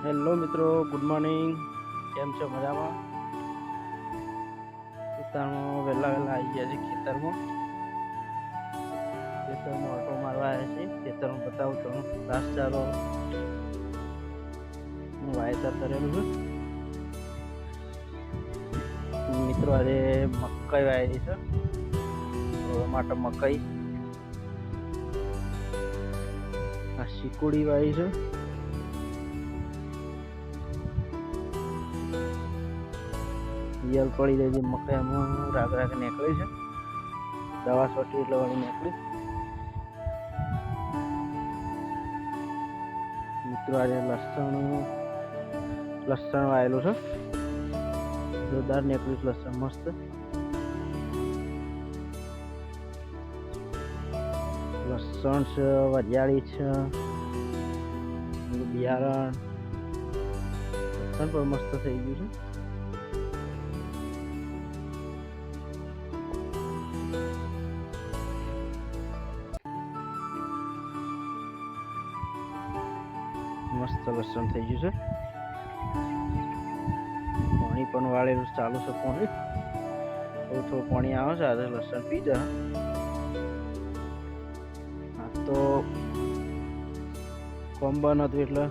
Hello મિત્રો, good morning. કેમ છો? મજામાં? ખેતરમાં વહેલા આવી ગયા છે. ખેતરમાં ઓટો મારવા આવ્યા છે. ખેતરમાં બતાવું તો ઘાસચારો વાવેતર કરેલું છે. મિત્રો આજે મકાઈ વાવેલી છે. માટે મકાઈ આ શીકુડી વાવી છે. ઈયળ પડી જાય છે મકાઈમાં, રાગ નીકળી છે. દવા છોટી એટલે વાળી નીકળી. મિત્રો આજે લસણ વાયેલું છે. જોરદાર નીકળ્યું છે લસણ, મસ્ત. લસણ છે, વરિયાળી છે, બિયારણ. લસણ પણ મસ્ત થઈ ગયું છે. મસ્ત લસણ થઈ ગયું છે. પાણી પણ વાળેલું ચાલુ છે. પાણી થોડું પાણી આવે છે. આજે લસણ પી જાય. આ તો કોમ્બન હતું એટલે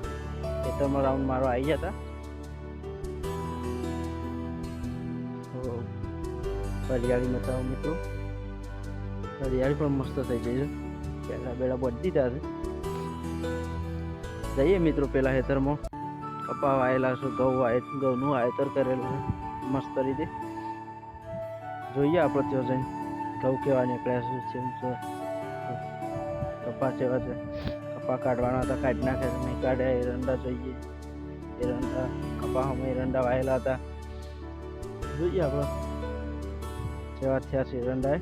ખેતરમાં રાઉન્ડ મારો આવી ગયા હતા. હરિયાળી બતાવો મિત્રો. હરિયાળી પણ મસ્ત થઈ ગઈ છે. પેલા બેડા બધી દીધા છે. જઈએ મિત્રો પેલા ખેતરમાં. કપા વાયેલા છે, ઘઉંનું વાવેતર કરેલું છે મસ્ત રીતે. જોઈએ આપણે ત્યાં જઈને ઘઉં કેવા નીકળ્યા છે. કપા કેવા છે. કપા કાઢવાના હતા, કાઢી નાખ્યા. નહીં કાઢ્યા. એરંડા જોઈએ. એરંડા કપામાં એરંડા વાયેલા હતા. જોઈએ આપણે કેવા થયા છે એરંડા.